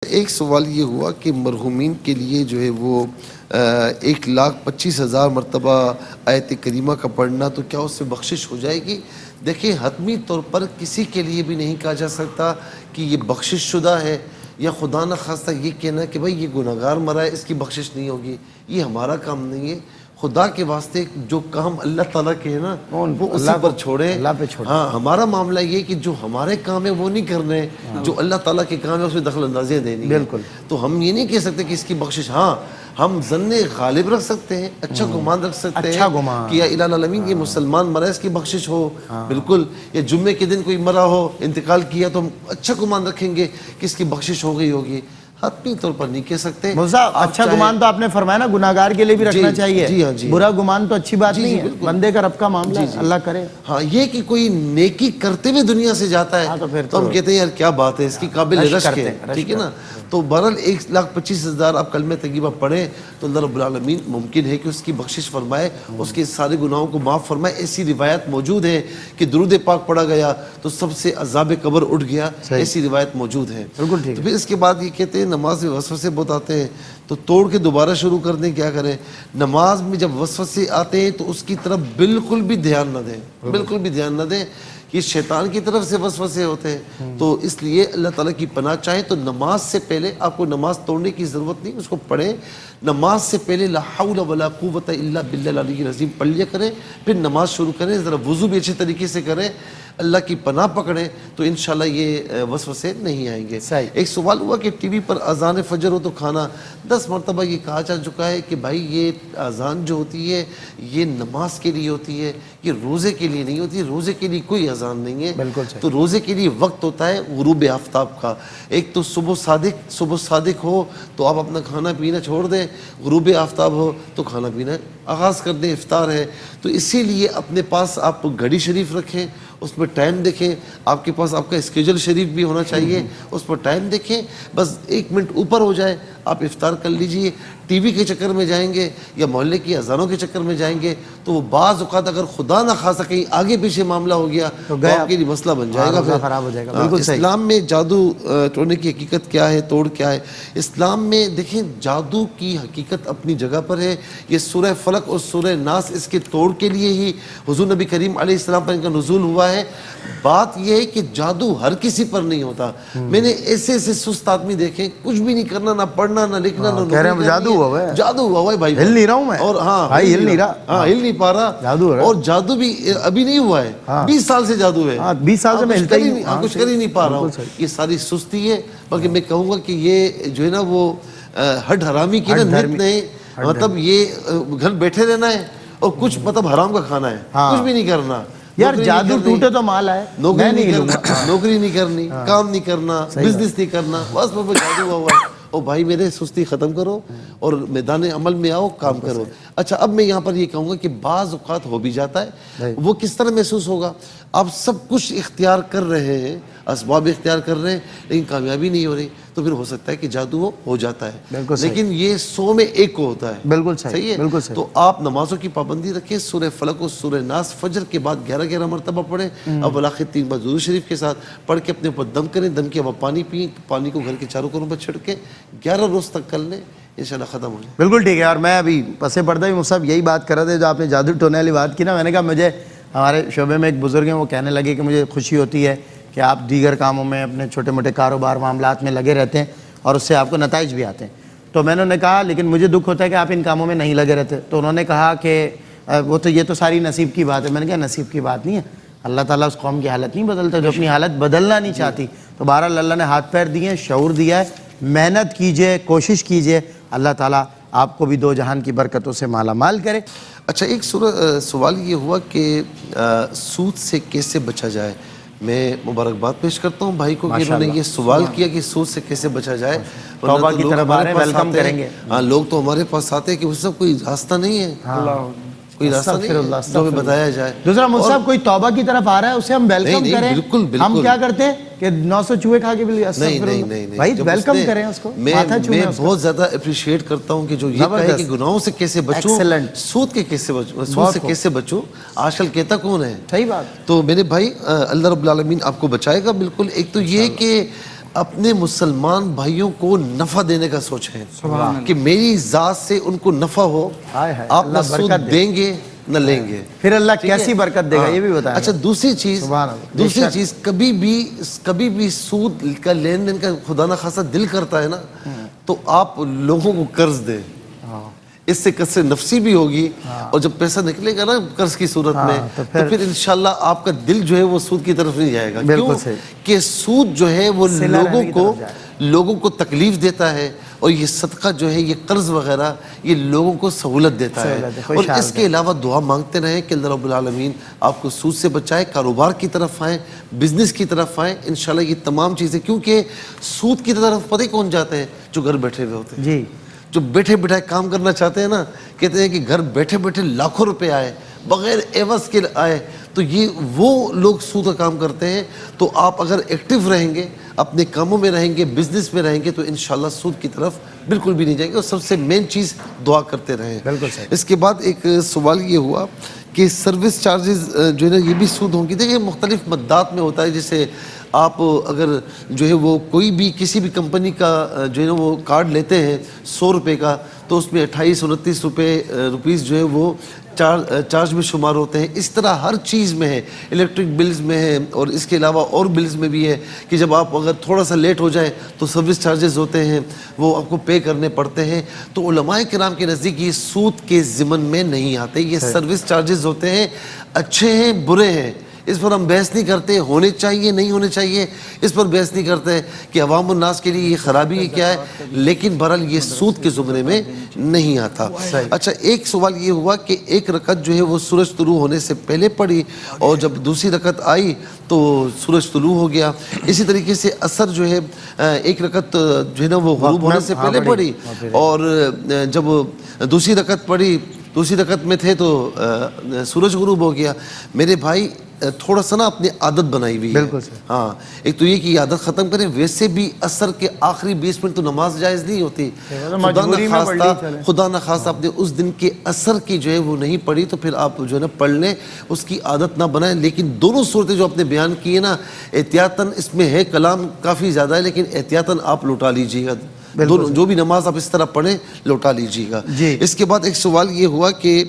ایک سوال یہ ہوا کہ مرحومین کے لیے جو ہے وہ 1,25,000 مرتبہ آیت کریمہ کا پڑھنا تو کیا اس سے بخشش ہو جائے گی؟ دیکھیں حتمی طور پر کسی کے لیے بھی نہیں کہا جا سکتا کہ یہ بخشش شدہ ہے، یا خدا نہ خواستہ یہ کہنا کہ بھائی یہ گناہگار مرا ہے اس کی بخشش نہیں ہوگی، یہ ہمارا کام نہیں ہے۔ خدا کے واسطے جو کام اللہ تعالیٰ کے ہیں نا وہ اسی پر چھوڑیں۔ ہاں ہمارا معاملہ یہ کہ جو ہمارے کام ہے وہ نہیں کرنے، جو اللہ تعالیٰ کے کام ہے اس میں دخل اندازیاں دینی ہے۔ تو ہم یہ نہیں کہہ سکتے کہ اس کی بخشش، ہاں ہم ظن غالب رکھ سکتے ہیں، اچھا گمان رکھ سکتے ہیں کہ یا الہ العالمین یہ مسلمان مرا ہے اس کی بخشش ہو، بالکل، یا جمعے کے دن کوئی مرا ہو انتقال کیا تو ہم اچھا گمان رکھیں گے کہ اس کی بخشش ہو گئی ہوگی، حتمی طور پر نہیں کہہ سکتے۔ اچھا گمان تو آپ نے فرمایا نا گناہگار کے لیے بھی رکھنا چاہیے، برا گمان تو اچھی بات نہیں ہے، بندے کا رب کا معاملہ ہے، اللہ کرے۔ ہاں یہ کہ کوئی نیکی کرتے ہوئے دنیا سے جاتا ہے تو ہم کہتے ہیں یار کیا بات ہے، اس کی قابل رشک ہے، ٹھیک ہے نا۔ تو بہرحال 1,25,000 آپ کلمہ طیبہ پڑھیں تو اللہ رب العالمین ممکن ہے کہ اس کی بخشش فرمائے، اس کے سارے گناہوں کو معاف فرمائے۔ ایسی روایت موجود ہے کہ درود پاک پڑھا گیا تو سب سے عذاب قبر اٹھ گیا، ایسی روایت موجود ہے۔ تو پھر اس کے بعد یہ کہتے ہیں نماز میں وسوسے بہت آتے ہیں تو توڑ کے دوبارہ شروع کر دیں، کیا کریں؟ نماز میں جب وسوسے آتے ہیں تو اس کی طرف بالکل بھی دھیان نہ دیں، بالکل بھی دھیان نہ دیں، یہ شیطان کی طرف سے وسوسے ہوتے ہیں۔ تو اس لیے اللہ تعالیٰ کی پناہ چاہیں تو نماز سے پہلے آپ کو نماز توڑنے کی ضرورت نہیں، اس کو پڑھیں، نماز سے پہلے لا حول ولا قوت الا باللہ العلی العظیم پڑھ لیا کریں، پھر نماز شروع کریں، ذرا وضو بھی اچھے طریقے سے کریں، اللہ کی پناہ پکڑیں تو انشاءاللہ یہ وسوسے نہیں آئیں گے۔ ایک سوال ہوا کہ ٹی وی پر اذان فجر ہو تو کھانا، 10 مرتبہ یہ کہا جا چکا ہے کہ بھائی یہ اذان جو ہوتی ہے یہ نماز کے لیے ہوتی ہے، یہ روزے کے لیے نہیں ہوتی، روزے کے لیے کوئی اذان نہیں ہے۔ تو روزے کے لیے وقت ہوتا ہے غروب آفتاب کا، ایک تو صبح صادق ہو تو آپ اپنا کھانا پینا چھوڑ دیں، غروب آفتاب ہو تو کھانا پینا آغاز کر دیں، افطار ہے۔ تو اسی لیے اپنے پاس آپ گھڑی شریف رکھیں، اس پر ٹائم دیکھیں، آپ کے پاس آپ کا اسکیجول شریف بھی ہونا چاہیے، اس پر ٹائم دیکھیں، بس 1 منٹ اوپر ہو جائے آپ افطار کر لیجئے۔ ٹی وی کے چکر میں جائیں گے یا محلے کی اذانوں کے چکر میں جائیں گے تو وہ بعض اوقات اگر خدا نہ خواستہ کہیں آگے پیچھے معاملہ ہو گیا تو آپ کے لیے مسئلہ بن جائے گا، خراب ہو جائے گا۔ اسلام میں جادو ٹوڑنے کی حقیقت کیا ہے، توڑ کیا ہے؟ اسلام میں دیکھیں جادو کی حقیقت اپنی جگہ پر ہے، یہ سورہ فلق اور سورہ ناس اس کے توڑ کے لیے ہی حضور نبی کریم علیہ السلام پر ان کا نزول ہوا ہے۔ بات یہ ہے کہ جادو ہر کسی پر نہیں ہوتا، میں نے ایسے سست آدمی دیکھے کچھ بھی نہیں کرنا، نہ پڑھنا نہ لکھنا، نہ جادو ہوا ہے، جادو ہوا ہے بھائی، ہل نہیں رہا ہوں میں، اور ہاں ہل نہیں رہا، ہاں ہل نہیں پا رہا، اور جادو بھی ابھی نہیں ہوا ہے، 20 سال سے جادو ہے، 20 سال سے میں ہلتا ہی نہیں، کچھ کر ہی نہیں پا رہا ہوں۔ یہ ساری سستی ہے، بلکہ میں کہوں گا کہ یہ جو ہے نا وہ ہڈ حرامی کی نا نت نہیں، مطلب یہ گھر بیٹھے رہنا ہے اور کچھ مطلب حرام کا کھانا ہے، کچھ بھی نہیں کرنا۔ یار جادو ٹوٹے تو مال آئے، نوکری نہیں کرنی، کام نہیں کرنا، بزنس نہیں کرنا، بس وہ جادو ہوا ہے۔ او بھائی میرے سستی ختم کرو اور میدان عمل میں آؤ، کام کرو۔ اچھا اب میں یہاں پر یہ کہوں گا کہ بعض اوقات ہو بھی جاتا ہے، وہ کس طرح محسوس ہوگا؟ آپ سب کچھ اختیار کر رہے ہیں، اسباب اختیار کر رہے ہیں لیکن کامیابی نہیں ہو رہی، تو پھر ہو سکتا ہے کہ جادو ہو جاتا ہے، لیکن یہ 100 میں 1 کو ہوتا ہے۔ بالکل صحیح ہے۔ تو آپ نمازوں کی پابندی رکھیں، سورہ فلق اور سورہ ناس فجر کے بعد 11 مرتبہ پڑھیں، اب آخر 3 بار درود شریف کے ساتھ پڑھ کے اپنے اوپر دم کریں، دم کے اب پانی پئیں، پانی کو گھر کے چاروں کونوں پر چھڑکیں، 11 روز تک کر لیں، انشاءاللہ ختم ہو جائے۔ بالکل ٹھیک ہے۔ اور میں ابھی پسے پردہ بھی مصعب یہی بات کر رہے تھے جو آپ نے جادو ٹونے والی بات کی نا، میں نے کہا مجھے ہمارے شعبے میں ایک بزرگ ہیں وہ کہنے لگے کہ مجھے خوشی ہوتی ہے کہ آپ دیگر کاموں میں اپنے چھوٹے موٹے کاروبار معاملات میں لگے رہتے ہیں اور اس سے آپ کو نتائج بھی آتے ہیں۔ تو میں نے کہا لیکن مجھے دکھ ہوتا ہے کہ آپ ان کاموں میں نہیں لگے رہتے۔ تو انہوں نے کہا کہ وہ تو یہ تو ساری نصیب کی بات ہے۔ میں نے کہا نصیب کی بات نہیں ہے، اللہ تعالیٰ اس قوم کی حالت نہیں بدلتا جو اپنی حالت بدلنا نہیں چاہتی۔ تو بہرحال اللہ نے ہاتھ پیر دیے ہیں، شعور دیا ہے، محنت کیجئے، کوشش کیجئے، اللہ تعالیٰ آپ کو بھی 2 جہان کی برکتوں سے مالا مال کرے۔ اچھا ایک سوال یہ ہوا کہ سود سے کیسے بچا جائے؟ میں مبارکباد پیش کرتا ہوں بھائی کو کہ انہوں نے یہ سوال کیا کہ سود سے کیسے بچا جائے۔ توبہ کی طرف آ رہے ہیں، ویلکم کریں گے۔ ہاں لوگ تو ہمارے پاس آتے ہیں کہ اس سے کوئی راستہ نہیں ہے، کوئی راستہ نہیں ہے جو ہمیں بتایا جائے۔ دوسرا مصعب کوئی توبہ کی طرف آ رہا ہے اسے ہم ویلکم کریں، ہم کیا کرتے ہیں کہ 900 چوہے کھا کے بھی نہیں بھائی ویلکم کریں اس کو، ماتھا چھوئیں۔ میں بہت زیادہ اپریشیٹ کرتا ہوں کہ جو یہ کہے کہ گناہوں سے کیسے بچوں، سود کے کیسے بچوں، سود سے کیسے بچوں، آج کل کہتا کون ہے؟ صحیح بات۔ تو میرے بھائی اللہ رب العالمین آپ کو بچائے گا بالکل۔ ایک تو یہ کہ اپنے مسلمان بھائیوں کو نفع دینے کا سوچیں کہ میری ذات سے ان کو نفع ہو. آپ نہ سود دیں گے نہ لیں گے, پھر اللہ کیسی برکت دے گا یہ بھی بتائیں. اچھا دوسری چیز کبھی بھی سود کا لین دین کا خدا نہ خاصا دل کرتا ہے نا, تو آپ لوگوں کو قرض دیں, اس سے قصر نفسی بھی ہوگی, اور جب پیسہ نکلے گا نا قرض کی صورت میں تو پھر انشاءاللہ آپ کا دل جو ہے وہ سود کی طرف نہیں جائے گا. کیوں کہ سود جو ہے وہ لوگوں کو تکلیف دیتا ہے, اور یہ صدقہ جو ہے یہ قرض وغیرہ یہ لوگوں کو سہولت دیتا ہے. اور اس کے علاوہ دعا مانگتے رہیں کہ اللہ رب العالمین آپ کو سود سے بچائے, کاروبار کی طرف آئیں, بزنس کی طرف آئیں. انشاءاللہ یہ تمام چیزیں, کیونکہ سود کی طرف پتہ ہی کون جاتے ہیں, جو گھر بیٹھے ہوئے ہوتے ہیں, جو بیٹھے بیٹھائے کام کرنا چاہتے ہیں نا, کہتے ہیں کہ گھر بیٹھے بیٹھے لاکھوں روپے آئے بغیر عوض کے آئے, تو یہ وہ لوگ سود کا کام کرتے ہیں. تو آپ اگر ایکٹیو رہیں گے, اپنے کاموں میں رہیں گے, بزنس میں رہیں گے, تو انشاءاللہ سود کی طرف بالکل بھی نہیں جائیں گے. اور سب سے مین چیز دعا کرتے رہیں. اس کے بعد ایک سوال یہ ہوا کہ سروس چارجز جو ہے نا یہ بھی سود ہوں گی. دیکھیں مختلف مدات میں ہوتا ہے, جیسے آپ اگر جو ہے وہ کوئی بھی کسی بھی کمپنی کا جو ہے نا وہ کارڈ لیتے ہیں 100 روپے کا, تو اس میں 28-29 روپیز جو ہے وہ چارج میں شمار ہوتے ہیں. اس طرح ہر چیز میں ہے, الیکٹرک بلز میں ہے, اور اس کے علاوہ اور بلز میں بھی ہے کہ جب آپ اگر تھوڑا سا لیٹ ہو جائے تو سروس چارجز ہوتے ہیں, وہ آپ کو پے کرنے پڑتے ہیں. تو علماء کرام کے نزدیک یہ سود کے ضمن میں نہیں آتے. یہ سروس چارجز ہوتے ہیں, اچھے ہیں برے ہیں, اس پر ہم بحث نہیں کرتے, ہونے چاہیے نہیں ہونے چاہیے اس پر بحث نہیں کرتے کہ عوام الناس کے لیے یہ خرابی کیا ہے, لیکن بہرحال یہ سود کے زمرے میں نہیں آتا. اچھا ایک سوال یہ ہوا کہ ایک رکعت جو ہے وہ سورج طلوع ہونے سے پہلے پڑھی, اور جب دوسری رکعت آئی تو سورج طلوع ہو گیا. اسی طریقے سے عصر جو ہے ایک رکعت جو ہے نا وہ غروب ہونے سے پہلے پڑھی, اور جب دوسری رکعت پڑھی, دوسری رکعت میں تھے تو سورج غروب ہو گیا. میرے بھائی تھوڑا سا نا اپنی عادت بنائی ہوئی ہے. ہاں ایک تو یہ کہ یہ عادت ختم کریں. ویسے بھی عصر کے آخری 20 منٹ تو نماز جائز نہیں ہوتی. خدا نخواستہ آپ نے اس دن کے عصر کی جو ہے وہ نہیں پڑھی تو پھر آپ جو ہے نا پڑھ لیں, اس کی عادت نہ بنائیں. لیکن دونوں صورتیں جو آپ نے بیان کی ہے نا, احتیاطاً اس میں ہے کلام کافی زیادہ ہے, لیکن احتیاطاً آپ لوٹا لیجیے گا. جو بھی نماز آپ اس طرح پڑھیں لوٹا لیجیے گا. اس کے بعد ایک سوال یہ ہوا کہ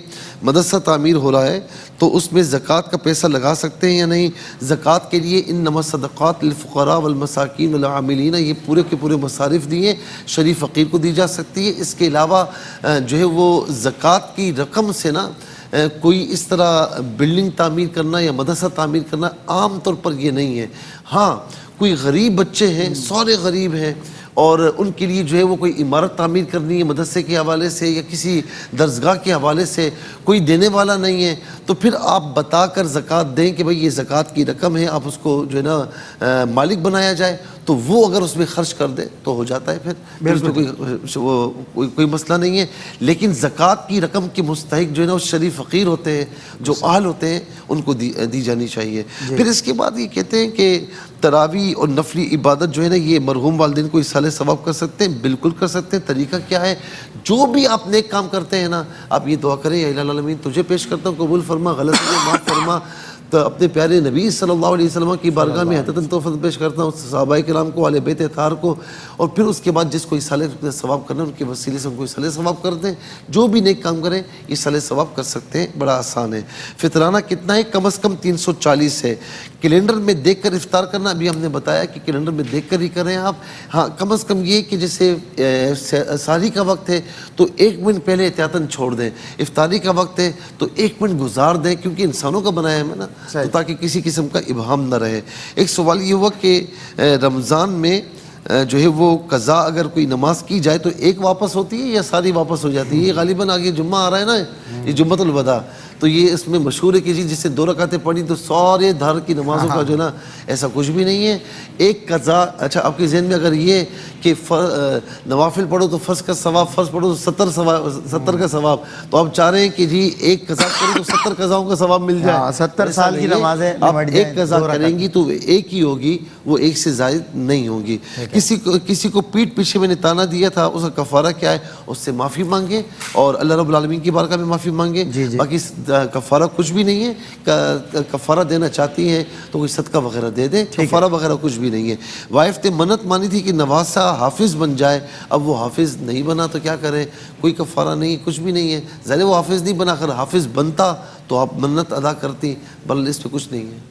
مدرسہ تعمیر ہو رہا ہے تو اس میں زکوٰۃ کا پیسہ لگا سکتے ہیں یا نہیں. زکوٰۃ کے لیے انما الصدقات للفقراء والمساکین والعاملین, یہ پورے کے پورے مصارف دیے شریف فقیر کو دی جا سکتی ہے. اس کے علاوہ جو ہے وہ زکوٰۃ کی رقم سے نا کوئی اس طرح بلڈنگ تعمیر کرنا یا مدرسہ تعمیر کرنا عام طور پر یہ نہیں ہے. ہاں کوئی غریب بچے ہیں, سارے غریب ہیں, اور ان کے لیے جو ہے وہ کوئی عمارت تعمیر کرنی ہے مدرسے کے حوالے سے یا کسی درسگاہ کے حوالے سے, کوئی دینے والا نہیں ہے, تو پھر آپ بتا کر زکوٰۃ دیں کہ بھئی یہ زکوٰۃ کی رقم ہے, آپ اس کو جو ہے نا مالک بنایا جائے, تو وہ اگر اس میں خرچ کر دے تو ہو جاتا ہے. پھر اس میں کوئی مسئلہ نہیں ہے. لیکن زکوٰۃ کی رقم کے مستحق جو ہے نا وہ شریف فقیر ہوتے ہیں, جو اہل ہوتے ہیں, ان کو دی جانی چاہیے. پھر اس کے بعد یہ کہتے ہیں کہ تراویح اور نفلی عبادت جو ہے نا یہ مرحوم والدین کو اصالہ ثواب کر سکتے ہیں. بالکل کر سکتے ہیں. طریقہ کیا ہے, جو بھی آپ نیک کام کرتے ہیں نا آپ یہ دعا کریں, یا الہ العالمین تجھے پیش کرتا ہوں, قبول فرما, غلطی معاف فرما. تو اپنے پیارے نبی صلی اللہ علیہ وسلم کی بارگاہ میں حتتاً توفیق پیش کرتا ہوں, صحابہ کرام کو, اہل بیت اطہار کو, اور پھر اس کے بعد جس کو اصالہ ثواب کرنا ہے ان کے وسیلے سے ان کو اصالہ ثواب کر دیں. جو بھی نیک کام کریں اصالہ ثواب کر سکتے ہیں, بڑا آسان ہے. فطرانہ کتنا ہے, کم از کم 340 ہے. کیلنڈر میں دیکھ کر افطار کرنا, ابھی ہم نے بتایا کہ کیلنڈر میں دیکھ کر ہی کریں آپ. ہاں کم از کم یہ کہ جیسے سحری کا وقت ہے تو 1 منٹ پہلے احتیاطاً چھوڑ دیں, افطاری کا وقت ہے تو 1 منٹ گزار دیں, کیونکہ انسانوں کا بنایا ہے نا, تو تاکہ کسی قسم کا ابہام نہ رہے. ایک سوال یہ ہوا کہ رمضان میں جو ہے وہ قضا اگر کوئی نماز کی جائے تو ایک واپس ہوتی ہے یا ساری واپس ہو جاتی ہے؟ یہ غالباً آگے جمعہ آ رہا ہے نا, یہ جمعۃ الوداع, تو یہ اس میں مشہور ہے کہ جس سے 2 رکعتیں پڑھی تو سارے دھر کی نمازوں کا جو ہے نا ایسا کچھ بھی نہیں ہے. ایک قضا, اچھا آپ کے ذہن میں اگر یہ کہ نوافل پڑھو تو فرض کا ثواب, فرض پڑھو تو 70 کا ثواب, تو آپ چاہ رہے ہیں کہ جی ایک قضا کریں تو 70 قضاؤں کا ثواب مل جائے. 70 سال کی نمازیں آپ ایک قضا کریں گی تو ایک ہی ہوگی, وہ ایک سے زائد نہیں ہوگی. کسی کو پیٹ پیچھے میں نے تانا دیا تھا, اس کا کفارہ کیا ہے, اس سے معافی مانگے اور اللہ رب العالمین کی بارگاہ میں معافی مانگے. باقی کفارہ کچھ بھی نہیں ہے. کفارہ دینا چاہتی ہیں تو کوئی صدقہ وغیرہ دے دیں, کفارہ وغیرہ کچھ بھی نہیں ہے. وائف نے منت مانی تھی کہ نواسا حافظ بن جائے, اب وہ حافظ نہیں بنا تو کیا کرے, کوئی کفارہ نہیں, کچھ بھی نہیں ہے. ظاہر وہ حافظ نہیں بنا, اگر حافظ بنتا تو آپ منت ادا کرتی, بل اس پہ کچھ نہیں ہے.